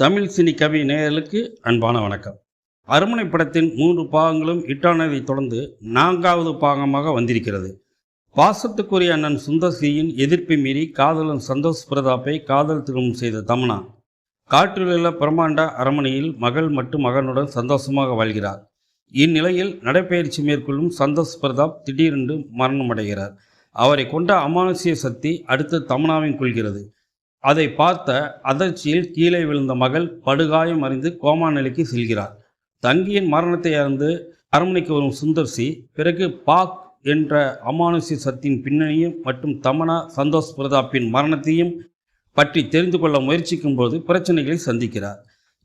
Tamil cine கவி நேயர்களுக்கு அன்பான வணக்கம். அரண்மனை படத்தின் 3 பாகங்களும் ஹிட்டானதை தொடர்ந்து 4வது பாகமாக வந்திருக்கிறது. பாசத்துக்குரிய அண்ணன் சுந்தர் சியின் எதிர்ப்பை மீறி காதலன் சந்தோஷ் பிரதாப்பை காதல் திருமணம் செய்த தமன்னா காற்றிலுள்ள பிரம்மாண்ட அரண்மனையில் மகள் மற்றும் மகனுடன் சந்தோஷமாக வாழ்கிறார். இந்நிலையில் நடைபயிற்சி மேற்கொள்ளும் சந்தோஷ் பிரதாப் திடீரென்று மரணமடைகிறார். அவரை கொண்ட அமானுஷ்ய சக்தி அடுத்து தமன்னாவின் கொள்கிறது. அதை பார்த்த அதிர்ச்சியில் கீழே விழுந்த மகள் படுகாயம் அறிந்து கோமா நிலைக்கு செல்கிறார். தங்கியின் மரணத்தை அறிந்து அரண்மனைக்கு வரும் சுந்தர் சி பிறகு பாக் என்ற அமானுஷ்ய சக்தியின் பின்னணியும் மற்றும் தமன்னா சந்தோஷ் பிரதாப்பின் மரணத்தையும் பற்றி தெரிந்து கொள்ள முயற்சிக்கும் போது பிரச்சனைகளை சந்திக்கிறார்.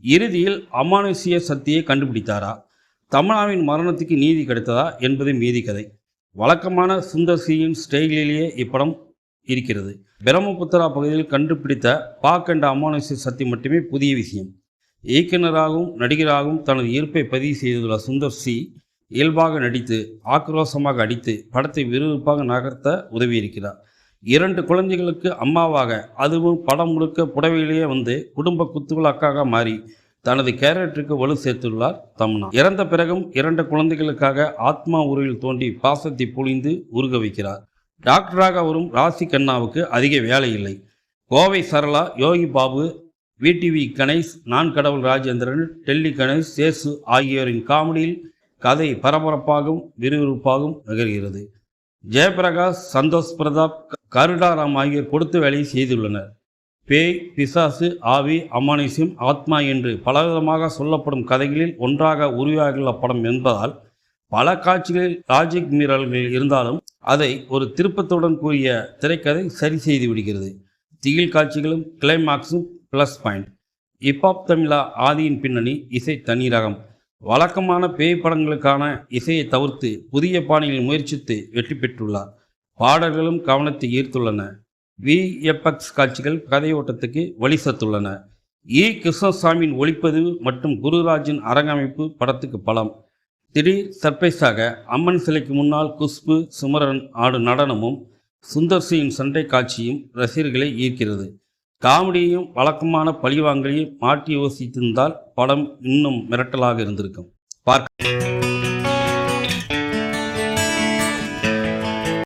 இறுதியில் அமானுஷ்ய சக்தியை கண்டுபிடித்தாரா, தமன்னாவின் மரணத்துக்கு நீதி கிடைத்ததா என்பது மீதி கதை. வழக்கமான சுந்தர் சியின் ஸ்டைலிலேயே இப்படம் இருக்கிறது. பிரம்மபுத்திரா பகுதியில் கண்டுபிடித்த பாக் என்ற அமானுஷ்ய சக்தி மட்டுமே புதிய விஷயம். இயக்குநராகவும் நடிகராகவும் தனது ஈர்ப்பை பதிவு செய்துள்ள சுந்தர் சி இயல்பாக நடித்து ஆக்ரோஷமாக அடித்து படத்தை விறுவிறுப்பாக நகர்த்த உதவியிருக்கிறார். 2 குழந்தைகளுக்கு அம்மாவாக, அதுவும் படம் முழுக்க புடவையிலேயே வந்து குடும்ப குத்துவிளக்காக மாறி தனது கேரக்டருக்கு வலு சேர்த்துள்ளார் தமன்னா. இறந்த பிறகும் 2 குழந்தைகளுக்காக ஆத்மா உருவில் தோண்டி பாசத்தை பொழிந்து உருக வைக்கிறார். டாக்டராக வரும் ராசி கண்ணாவுக்கு அதிக வேலை இல்லை. கோவை சரளா, யோகி பாபு, விடிவி கணேஷ், நான் கடவுள் ராஜேந்திரன், டெல்லி கணேஷ், சேசு ஆகியோரின் காமெடியில் கதை பரபரப்பாகவும் விறுவிறுப்பாகவும் நகர்கிறது. ஜெயபிரகாஷ், சந்தோஷ் பிரதாப், கருடாராம் ஆகியோர் கொடுத்த வேலையை செய்துள்ளனர். பேய், பிசாசு, ஆவி, அமானுஷ்யம், ஆத்மா என்று பலவிதமாக சொல்லப்படும் கதைகளில் ஒன்றாக உருவாகியுள்ள படம் என்பதால் பல காட்சிகளில் லாஜிக் மீறல்கள் இருந்தாலும் அதை ஒரு திருப்பத்துடன் கூறிய திரைக்கதை சரி செய்து விடுகிறது. திகில் காட்சிகளும் கிளைமாக்ஸும் ப்ளஸ் பாயிண்ட். ஹிப்ஹாப் தமிழா ஆதியின் பின்னணி இசை தனி ரகம். வழக்கமான பேய் படங்களுக்கான இசையை தவிர்த்து புதிய பாணியில் முயற்சித்து வெற்றி பெற்றுள்ளார். பாடல்களும் கவனத்தை ஈர்த்துள்ளன. விஎஃப்எக்ஸ் காட்சிகள் கதையோட்டத்துக்கு வழி சேர்த்துள்ளன. கிருஷ்ணசாமியின் ஒளிப்பதிவு மற்றும் குருராஜின் அரங்கமைப்பு படத்துக்கு பலம். திடீர் சர்ப்ரைஸாக அம்மன் சிலைக்கு முன்னால் குஷ்பு சிமரன் ஆடும் நடனமும் சுந்தர் சியின் சண்டை காட்சியும் ரசிகர்களை ஈர்க்கிறது. காமெடியையும் வழக்கமான பழிவாங்கலையும் மாற்றி யோசித்திருந்தால் படம் இன்னும் மிரட்டலாக இருந்திருக்கும். பார்க்க